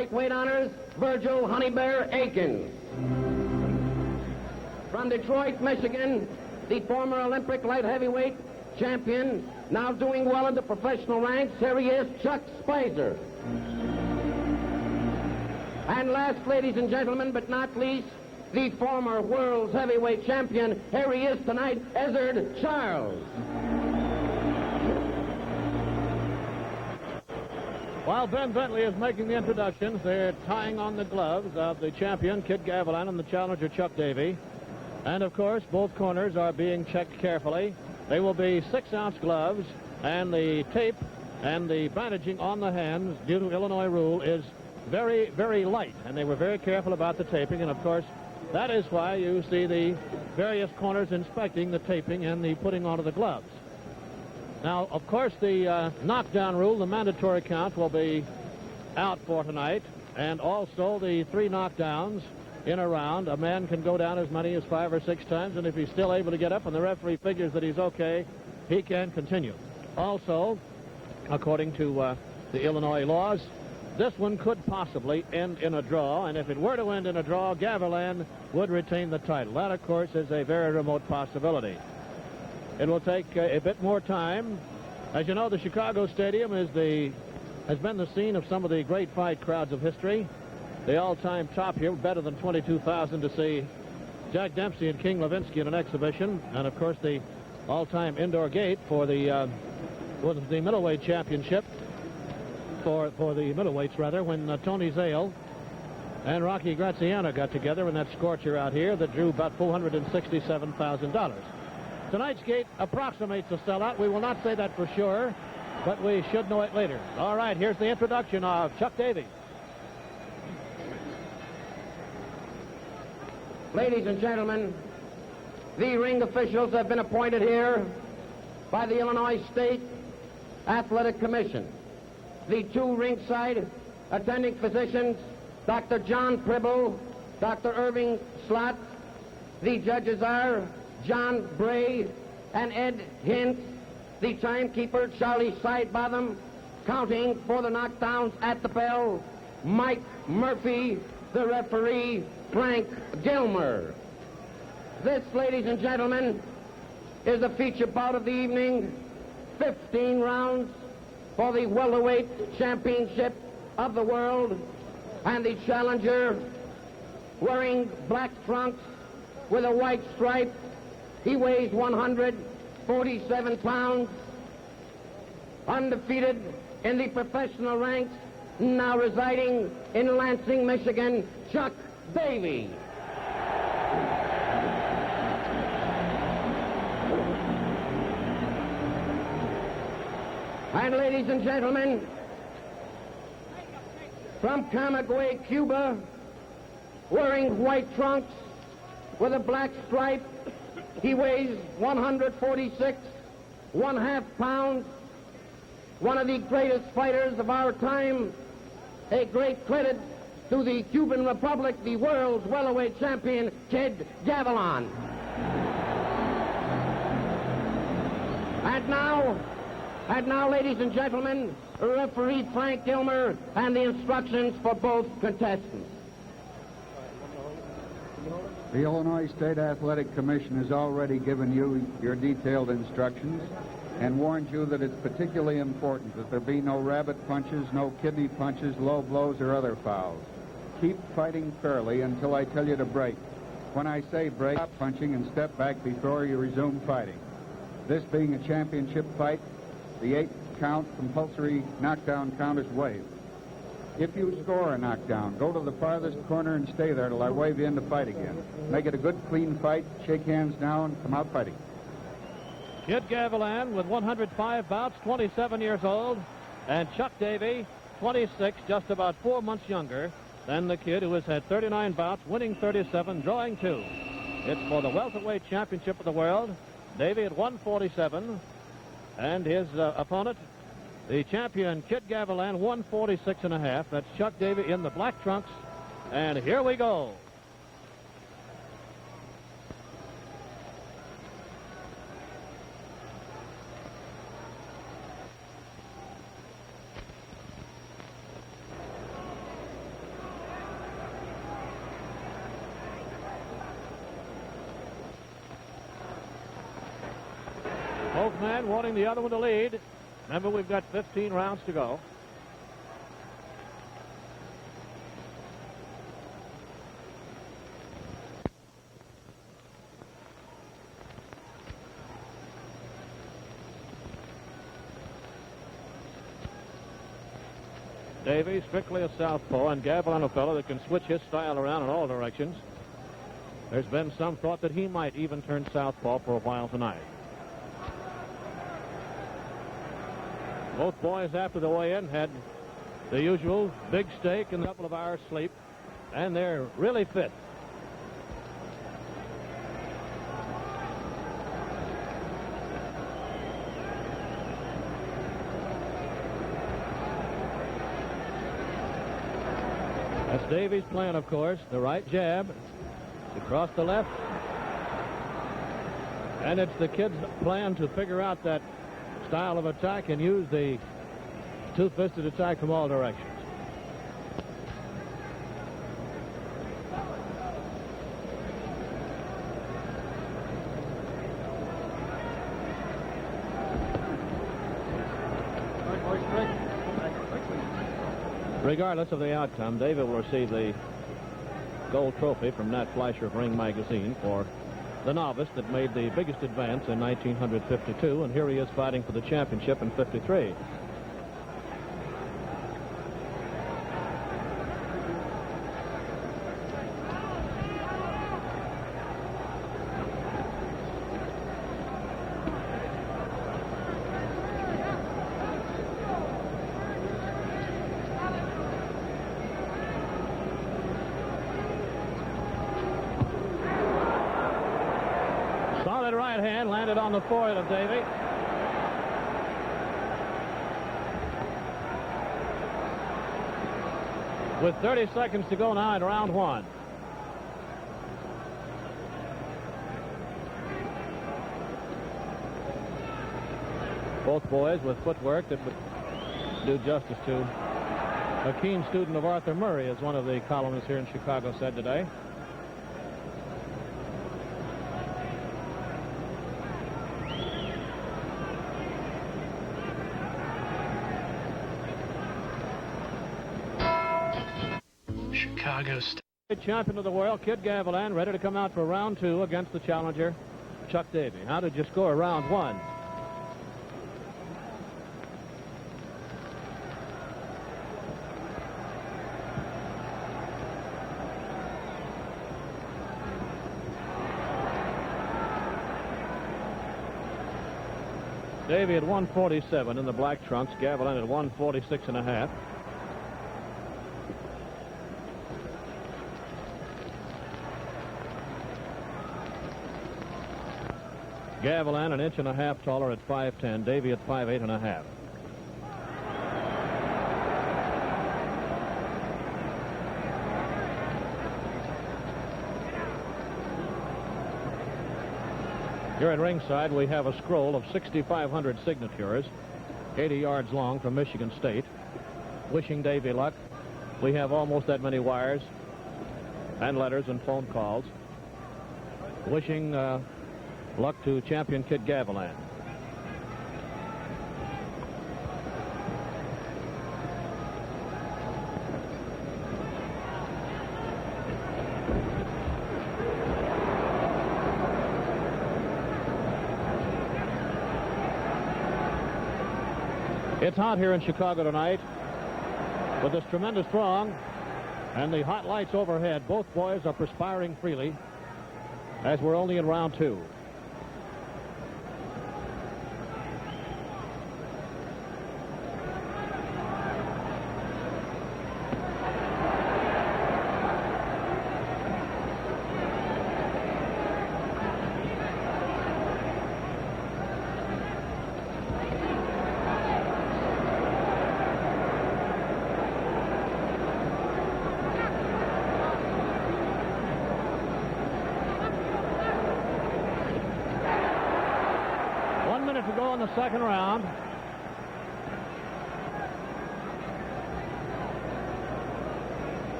lightweight honors, Virgil Honeybear Aikens. From Detroit, Michigan, the former Olympic light heavyweight champion, now doing well in the professional ranks, here he is, Chuck Spicer. And last, ladies and gentlemen, but not least, the former world's heavyweight champion, here he is tonight, Ezzard Charles. While Ben Bentley is making the introductions, they're tying on the gloves of the champion, Kid Gavilan, and the challenger, Chuck Davey. And, of course, both corners are being checked carefully. They will be 6-ounce gloves, and the tape and the bandaging on the hands, due to Illinois rule, is very, very light. And they were very careful about the taping, and, of course, that is why you see the various corners inspecting the taping and the putting on of the gloves. Now, of course, the knockdown rule, the mandatory count, will be out for tonight, and also the 3 knockdowns in a round. A man can go down as many as 5 or 6 times, and if he's still able to get up and the referee figures that he's okay, he can continue. Also, according to the Illinois laws, this one could possibly end in a draw, and if it were to end in a draw, Gavilan would retain the title. That, of course, is a very remote possibility. It will take a bit more time. As you know, the Chicago Stadium has been the scene of some of the great fight crowds of history. The all-time top here, better than 22,000 to see Jack Dempsey and King Levinsky in an exhibition, and of course the all-time indoor gate for the middleweight championship for the middleweights rather, when Tony Zale and Rocky Graziano got together in that scorcher out here that drew about $467,000. Tonight's gate approximates a sellout. We will not say that for sure, but we should know it later. All right, here's the introduction of Chuck Davey. Ladies and gentlemen, the ring officials have been appointed here by the Illinois State Athletic Commission. The 2 ringside attending physicians, Dr. John Pribble, Dr. Irving Slott. The judges are John Bray and Ed Hint. The timekeeper, Charlie Sidebottom. Counting for the knockdowns at the bell, Mike Murphy. The referee, Frank Gilmer. This, ladies and gentlemen, is the feature bout of the evening. 15 rounds for the welterweight championship of the world. And the challenger, wearing black trunks with a white stripe, he weighs 147 pounds, undefeated in the professional ranks, now residing in Lansing, Michigan, Chuck Davey. And ladies and gentlemen, from Camagüey, Cuba, wearing white trunks with a black stripe, he weighs 146.5 pounds, one of the greatest fighters of our time. A great credit to the Cuban Republic, the world's welterweight champion, Kid Gavilan. And now, ladies and gentlemen, referee Frank Gilmer and the instructions for both contestants. The Illinois State Athletic Commission has already given you your detailed instructions and warned you that it's particularly important that there be no rabbit punches, no kidney punches, low blows, or other fouls. Keep fighting fairly until I tell you to break. When I say break, stop punching and step back before you resume fighting. This being a championship fight, the 8-count compulsory knockdown count is waived. If you score a knockdown, go to the farthest corner and stay there till I wave you in to fight again. Make it a good, clean fight, shake hands now, and come out fighting. Kid Gavilan with 105 bouts, 27 years old, and Chuck Davey, 26, just about 4 months younger than the kid who has had 39 bouts, winning 37, drawing 2. It's for the welterweight championship of the world. Davey at 147, and his opponent, the champion, Kid Gavilan, 146.5. That's Chuck Davey in the black trunks. And here we go. Both men wanting the other one to lead. Remember, we've got 15 rounds to go. Davey, strictly a southpaw, and Gavilan, a fellow that can switch his style around in all directions. There's been some thought that he might even turn southpaw for a while tonight. Both boys after the weigh-in had the usual big steak and a couple of hours sleep, and they're really fit. That's Davey's plan, of course. The right jab, across the left. And it's the kid's plan to figure out that style of attack and use the two-fisted attack from all directions. Regardless of the outcome, David will receive the gold trophy from Nat Fleischer of Ring Magazine for the novice that made the biggest advance in 1952, and here he is fighting for the championship in 53. Solid right hand landed on the forehead of Davey. With 30 seconds to go now in round one. Both boys with footwork that would do justice to a keen student of Arthur Murray, as one of the columnists here in Chicago said today. Chicago State Champion of the world, Kid Gavilan, ready to come out for round two against the challenger, Chuck Davey. How did you score round one? Davey at 147 in the black trunks, Gavilan at 146 and a half. Gavilan an inch and a half taller at 5'10", Davey at 5'8 and a half. Here at ringside, we have a scroll of 6,500 signatures, 80 yards long, from Michigan State, wishing Davey luck. We have almost that many wires and letters and phone calls, wishing luck to champion Kid Gavilan. It's hot here in Chicago tonight with this tremendous throng and the hot lights overhead. Both boys are perspiring freely as we're only in round two. To go in the second round.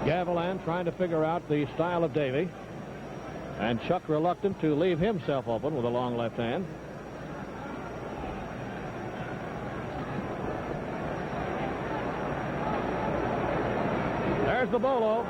Gavilan trying to figure out the style of Davey, and Chuck reluctant to leave himself open with a long left hand. There's the bolo.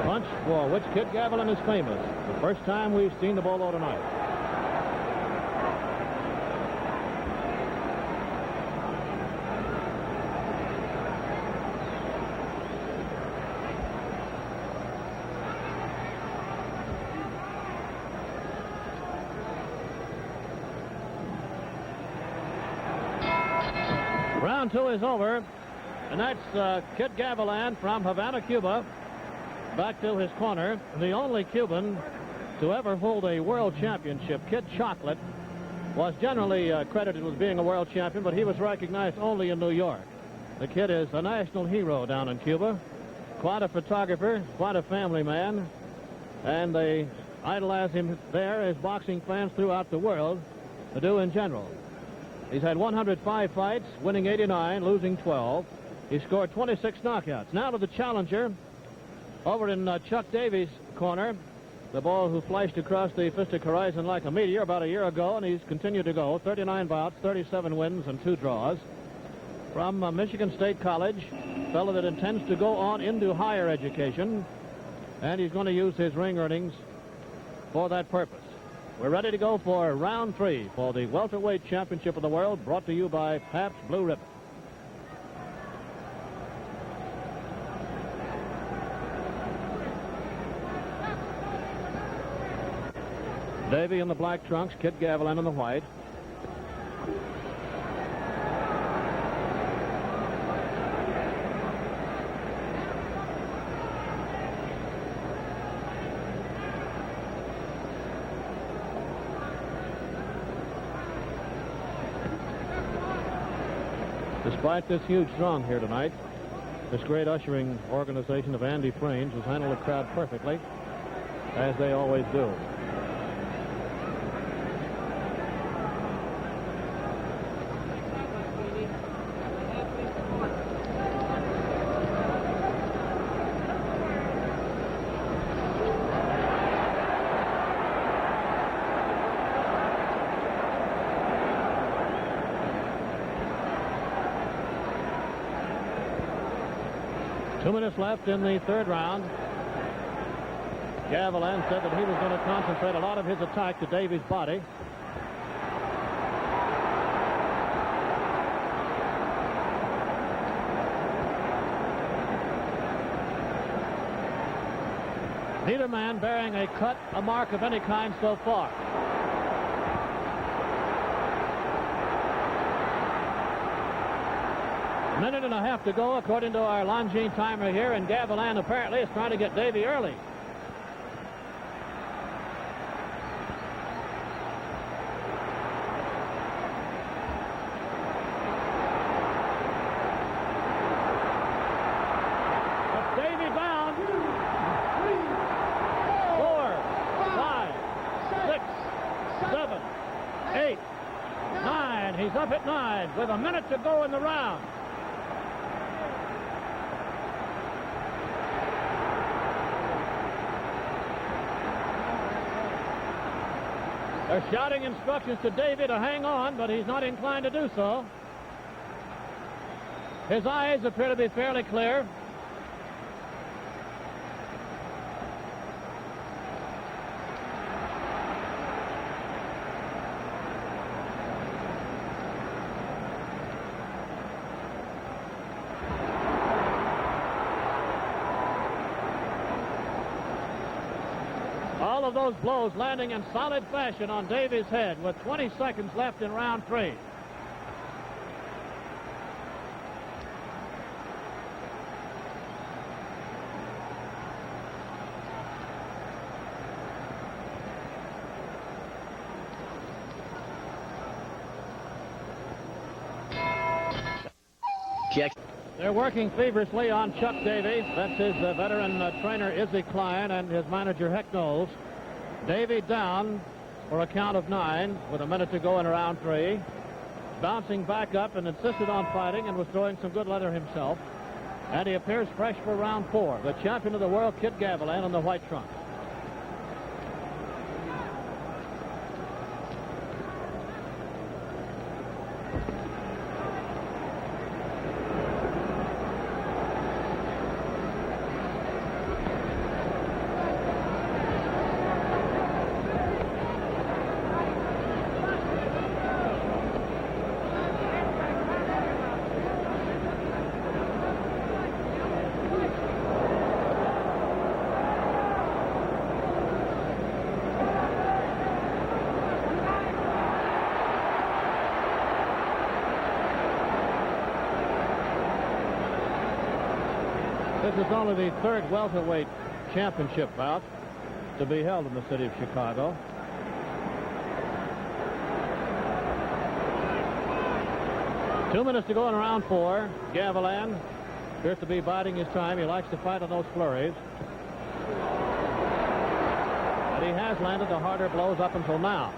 Punch for which Kid Gavilan is famous. The first time we've seen the bolo tonight. Round two is over, and that's Kid Gavilan from Havana, Cuba, back to his corner. The only Cuban to ever hold a world championship. Kid Chocolate was generally credited with being a world champion, but he was recognized only in New York. The kid is a national hero down in Cuba, quite a photographer, quite a family man, and they idolize him there as boxing fans throughout the world do in general. He's had 105 fights, winning 89, losing 12. He scored 26 knockouts. Now to the challenger over in Chuck Davey's corner, the ball who flashed across the fistic horizon like a meteor about a year ago, and he's continued to go. 39 bouts, 37 wins, and 2 draws. From Michigan State College, a fellow that intends to go on into higher education, and he's going to use his ring earnings for that purpose. We're ready to go for round 3 for the welterweight championship of the world, brought to you by Pabst Blue Ribbon. Davey in the black trunks, Kid Gavilan in the white. Despite this huge throng here tonight, this great ushering organization of Andy Frains has handled the crowd perfectly, as they always do. Two minutes left in the third round. Gavilan said that he was going to concentrate a lot of his attack to Davey's body. Neither man bearing a cut, a mark of any kind so far. A minute and a half to go, according to our Longines timer here, and Gavilan apparently is trying to get Davey early. But Davey down. 4, 5, 6, 7, 8, 9. He's up at 9 with a minute to go in the round. They're shouting instructions to Davey to hang on, but he's not inclined to do so. His eyes appear to be fairly clear. All of those blows landing in solid fashion on Davey's head with 20 seconds left in round 3. They're working feverishly on Chuck Davey. That's his veteran trainer, Izzy Klein, and his manager, Heck Knowles. Davey down for a count of 9 with a minute to go in round 3. Bouncing back up and insisted on fighting and was throwing some good leather himself. And he appears fresh for round 4. The champion of the world, Kid Gavilan, in the white trunks. This is only the third welterweight championship bout to be held in the city of Chicago. Two minutes to go in round 4. Gavilan appears to be biding his time. He likes to fight on those flurries. But he has landed the harder blows up until now.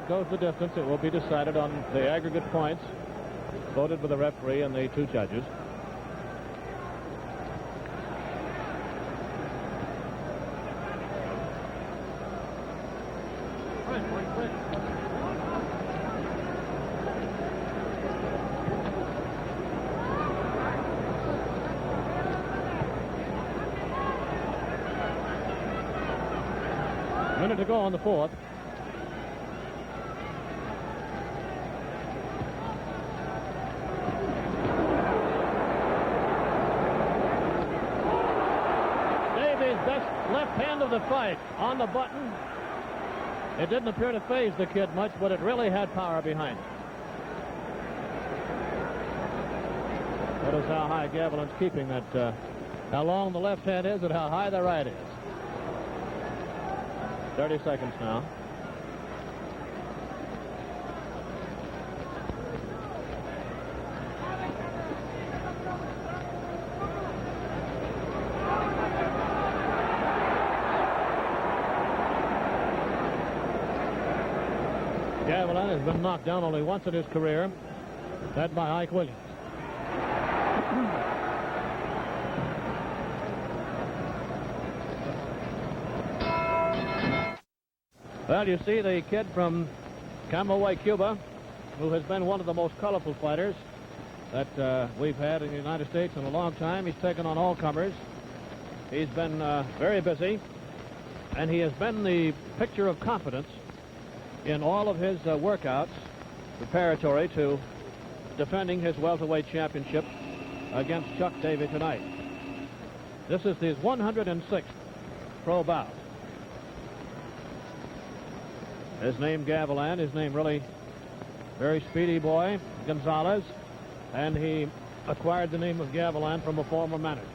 Goes the distance. It will be decided on the aggregate points voted by the referee and the two judges. Minute to go on the 4th. The fight on the button. It didn't appear to phase the kid much, but it really had power behind it. Notice how high Gavilan's keeping that, how long the left hand is and how high the right is. 30 seconds now. Gavilan has been knocked down only once in his career. That by Ike Williams. Well, you see the kid from Camagüey, Cuba, who has been one of the most colorful fighters that we've had in the United States in a long time. He's taken on all comers. He's been very busy, and he has been the picture of confidence in all of his workouts preparatory to defending his welterweight championship against Chuck Davey tonight. This is his 106th pro bout. His name Gavilan, his name really very speedy boy, Gonzalez, and he acquired the name of Gavilan from a former manager.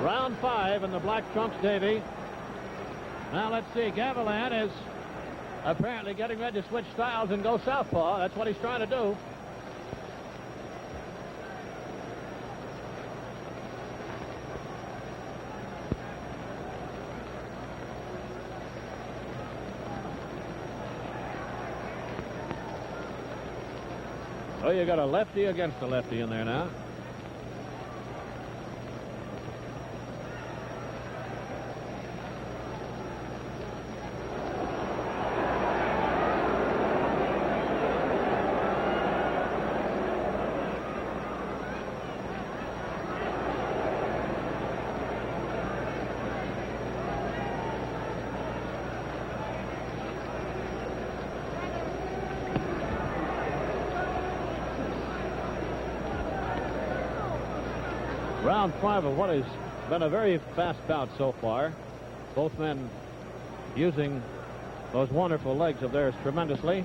Round 5 in the black trunks, Davey. Now let's see. Gavilan is apparently getting ready to switch styles and go southpaw. That's what he's trying to do. Oh, you got a lefty against a lefty in there now. Round 5 of what has been a very fast bout so far. Both men using those wonderful legs of theirs tremendously.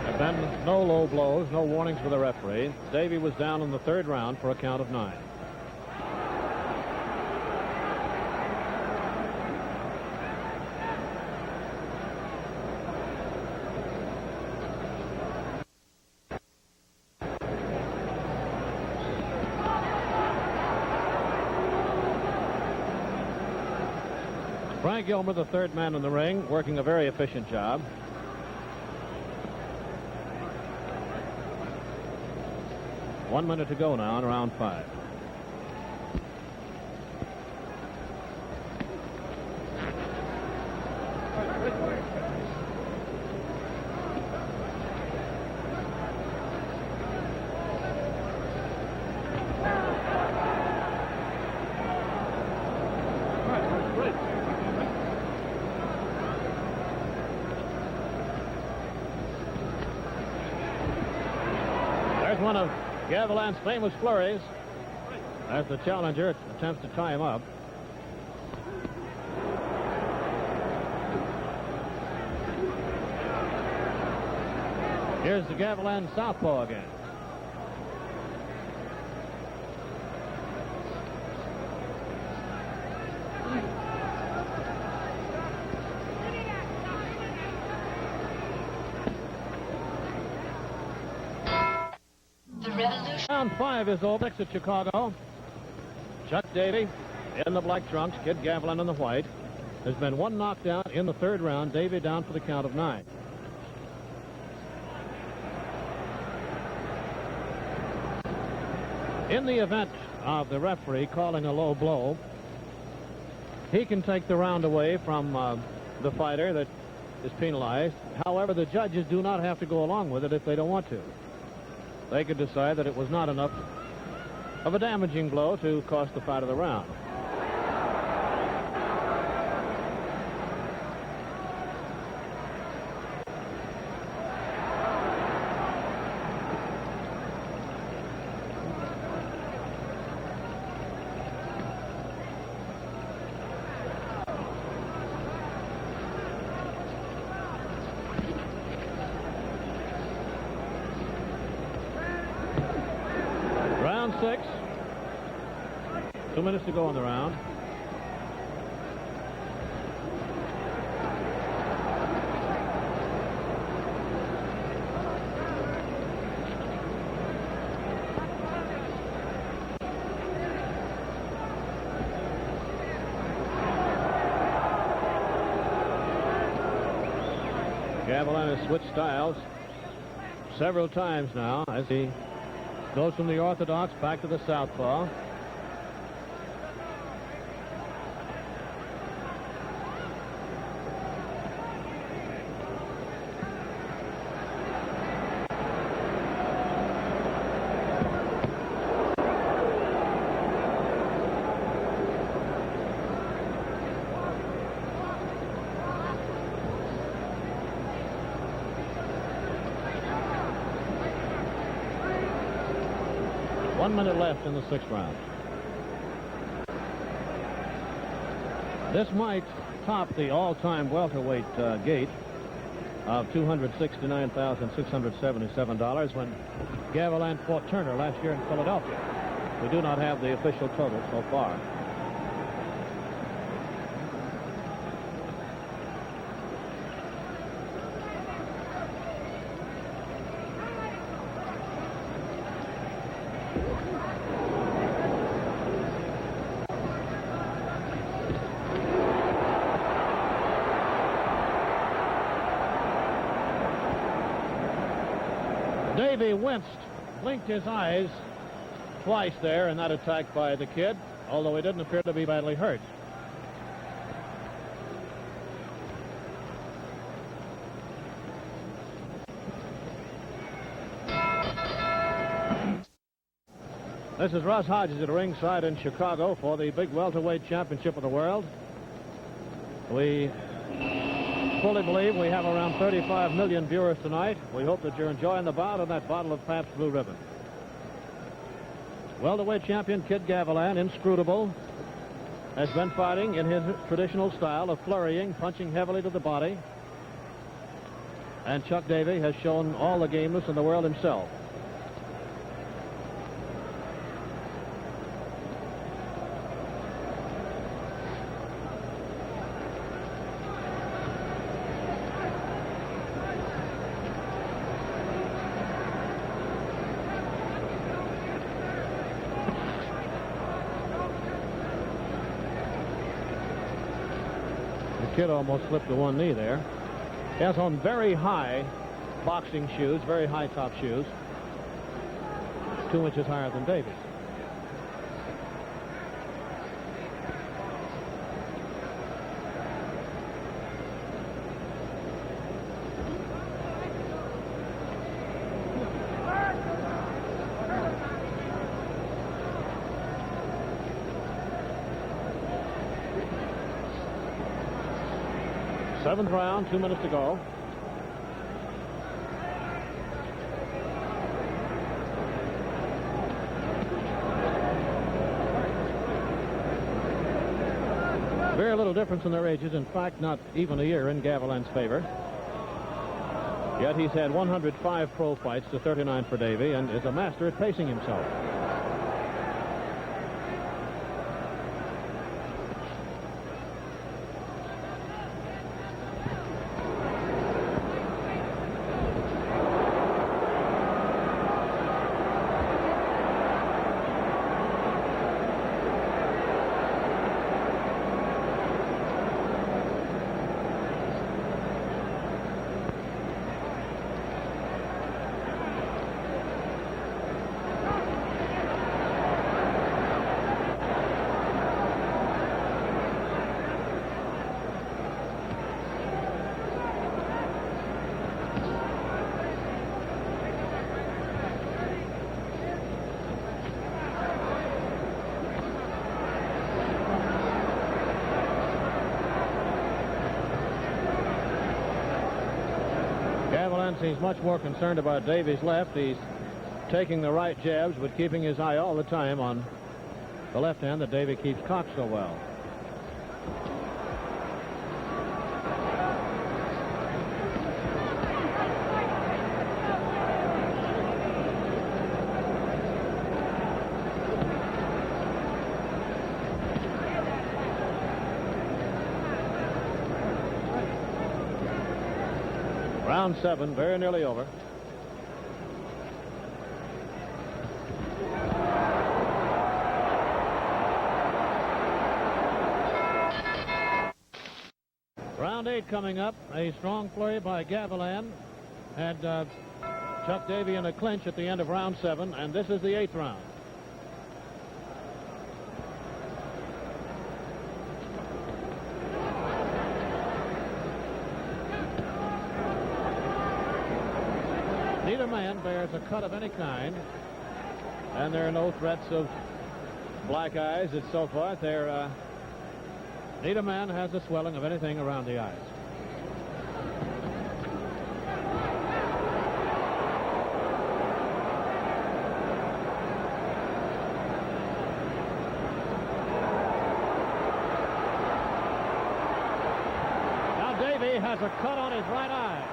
There have been no low blows, no warnings for the referee. Davey was down in the 3rd round for a count of 9. Frank Gilmer, the 3rd man in the ring, working a very efficient job. One minute to go now in round 5. one of Gavilan's famous flurries as the challenger attempts to tie him up. Here's the Gavilan southpaw again. Round 5 is over. At Chicago. Chuck Davey in the black trunks, Kid Gavilan in the white. There's been one knockdown in the third round. Davey down for the count of 9. In the event of the referee calling a low blow, he can take the round away from the fighter that is penalized. However, the judges do not have to go along with it if they don't want to. They could decide that it was not enough of a damaging blow to cost the fight of the round. Round 6. 2 minutes to go in the round. Gavilan has switched styles several times now as he goes from the orthodox back to the southpaw. One minute left in the 6th round. This might top the all-time welterweight gate of $269,677 when Gavilan fought Turner last year in Philadelphia. We do not have the official total so far. Davey winced, blinked his eyes twice there in that attack by the kid, although he didn't appear to be badly hurt. This is Russ Hodges at ringside in Chicago for the big welterweight championship of the world. We fully believe we have around 35 million viewers tonight. We hope that you're enjoying the bout of that bottle of Pabst Blue Ribbon. Welterweight champion Kid Gavilan, inscrutable, has been fighting in his traditional style of flurrying, punching heavily to the body. And Chuck Davey has shown all the gameness in the world himself. Kid almost slipped to one knee there. He has on very high boxing shoes, very high top shoes, 2 inches higher than Davey. Seventh round, 2 minutes to go. very little difference in their ages. In fact, not even a year in Gavilan's favor. Yet he's had 105 pro fights to 39 for Davey and is a master at pacing himself. Gavilan seems much more concerned about Davey's left. He's taking the right jabs, but keeping his eye all the time on the left hand that Davey keeps cocked so well. Round 7, very nearly over. Round 8 coming up. A strong flurry by Gavilan had Chuck Davey in a clinch at the end of round 7, and this is the 8th round. Neither man bears a cut of any kind, and there are no threats of black eyes and so forth. Neither man has a swelling of anything around the eyes. Now Davey has a cut on his right eye.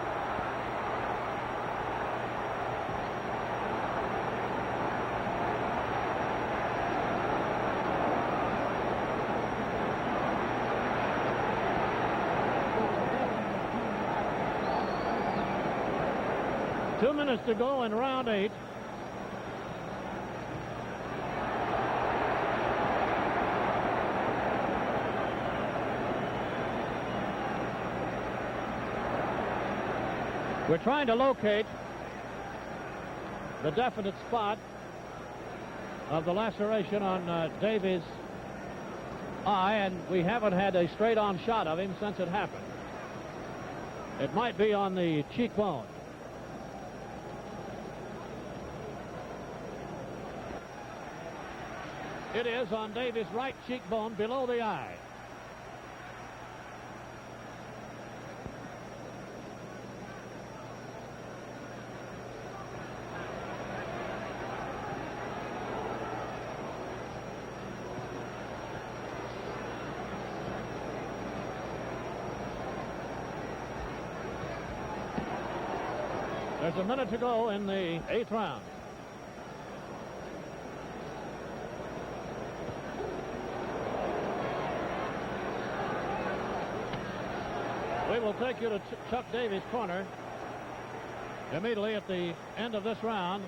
Two minutes to go in round 8. We're trying to locate the definite spot of the laceration on Davey's eye, and we haven't had a straight-on shot of him since it happened. It might be on the cheekbone. It is on Davey's right cheekbone below the eye. There's a minute to go in the 8th round. We will take you to Chuck Davey's corner immediately at the end of this round.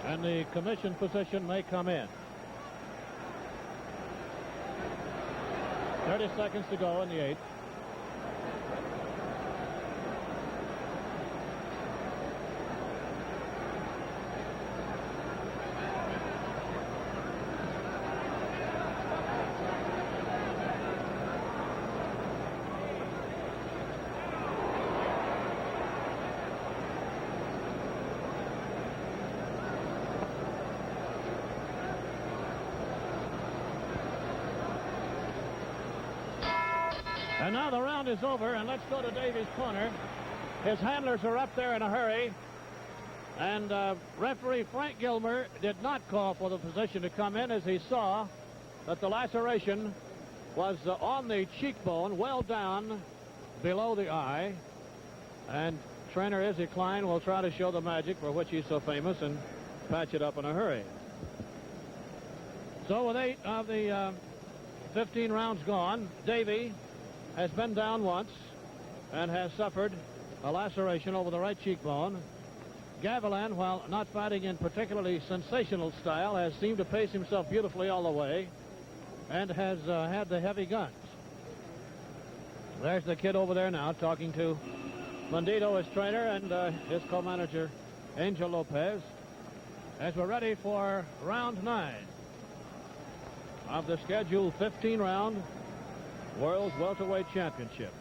And the commission position may come in. 30 seconds to go in the 8th. And now the round is over, and let's go to Davey's corner. His handlers are up there in a hurry. And referee Frank Gilmer did not call for the physician to come in as he saw that the laceration was on the cheekbone, well down below the eye. And trainer Izzy Klein will try to show the magic for which he's so famous and patch it up in a hurry. So with 8 of the 15 rounds gone, Davey has been down once and has suffered a laceration over the right cheekbone. Gavilan, while not fighting in particularly sensational style, has seemed to pace himself beautifully all the way and has had the heavy guns. There's the kid over there now talking to Bandito, his trainer, and his co-manager, Angel Lopez, as we're ready for round 9 of the scheduled 15-round World Welterweight Championship.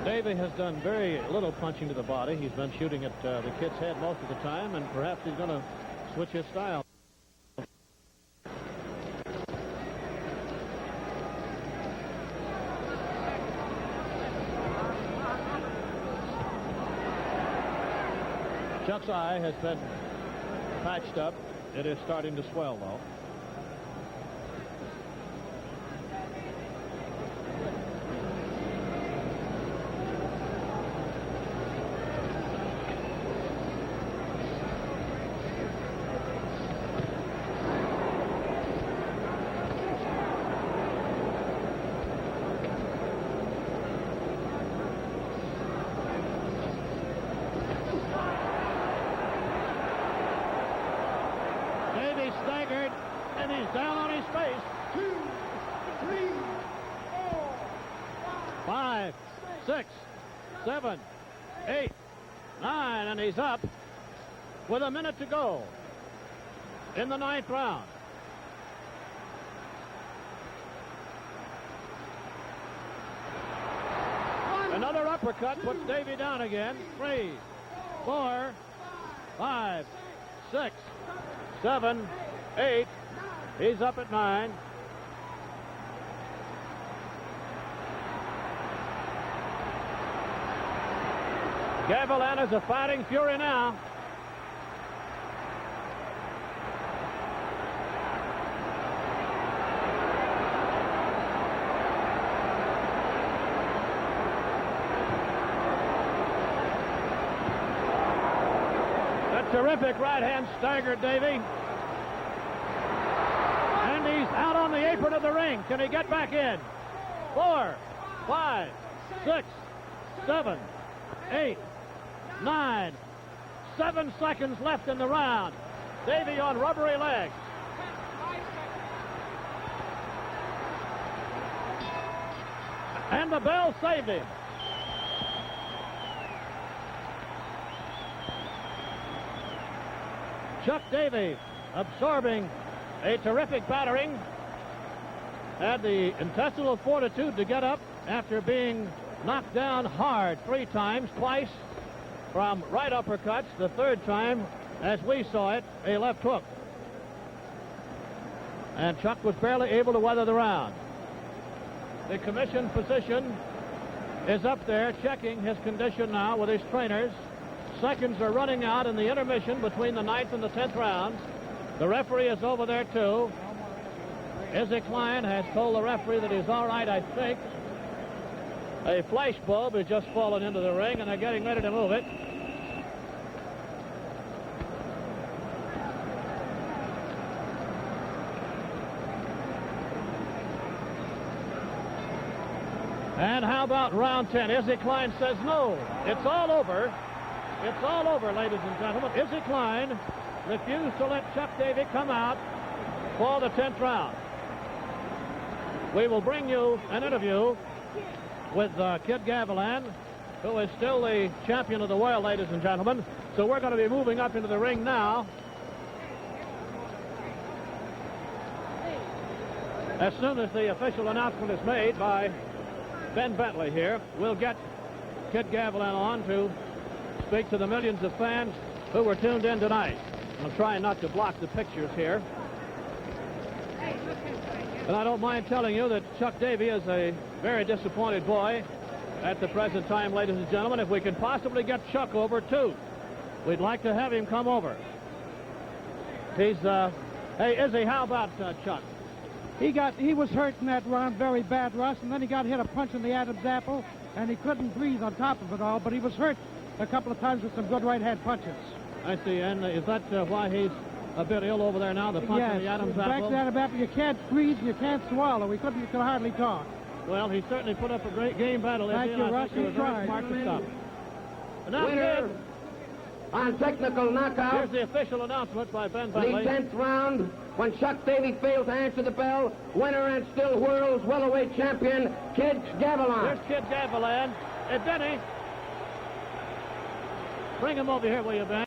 Davey has done very little punching to the body. He's been shooting at the kid's head most of the time, and perhaps he's going to switch his style. Chuck's eye has been patched up. It is starting to swell, though. Staggered, and he's down on his face. 2, 3, 4, 5, 6, 7, 8, 9, and he's up with a minute to go in the 9th round. Another uppercut puts Davey down again. 3, 4, 5, 6, 7, 8. He's up at 9. Gavilan is a fighting fury now. That terrific right hand staggered Davey. And he's out on the apron of the ring. Can he get back in? 4, 5, 6, 7, 8, 9. 7 seconds left in the round. Davey on rubbery legs. And the bell saved him. Chuck Davey absorbing a terrific battering. Had the intestinal fortitude to get up after being knocked down hard 3 times, twice from right uppercuts, the 3rd time, as we saw it, a left hook. And Chuck was barely able to weather the round. The commission physician is up there checking his condition now with his trainers. Seconds are running out in the intermission between the 9th and the 10th rounds. The referee is over there, too. Izzy Klein has told the referee that he's all right, I think. A flash bulb has just fallen into the ring, and they're getting ready to move it. And how about round 10? Izzy Klein says no. It's all over. It's all over, ladies and gentlemen. Izzy Klein refused to let Chuck Davey come out for the 10th round. We will bring you an interview with Kid Gavilan, who is still the champion of the world, ladies and gentlemen. So we're going to be moving up into the ring now. As soon as the official announcement is made by Ben Bentley here, we'll get Kid Gavilan on to speak to the millions of fans who were tuned in tonight. I'm trying not to block the pictures here. And I don't mind telling you that Chuck Davey is a very disappointed boy at the present time, ladies and gentlemen. If we can possibly get Chuck over, too, we'd like to have him come over. He's, hey, Izzy, how about Chuck? He was hurt in that round very bad, Russ, and then he got hit a punch in the Adam's apple, and he couldn't breathe on top of it all, but he was hurt a couple of times with some good right-hand punches. I see, and is that why he's a bit ill over there now, the punch in the Adam's apple? Back to the Adam's apple, you can't breathe, you can't swallow. He could hardly talk. Well, he certainly put up a great game battle. Thank you, Russ. He tried. Smart to stop. Winner on technical knockout. Here's the official announcement by Ben The Bentley. 10th round, when Chuck Davey failed to answer the bell, winner and still world's welterweight champion, Kid Gavilan. Here's Kid Gavilan. Hey, Benny, bring him over here, will you, Ben?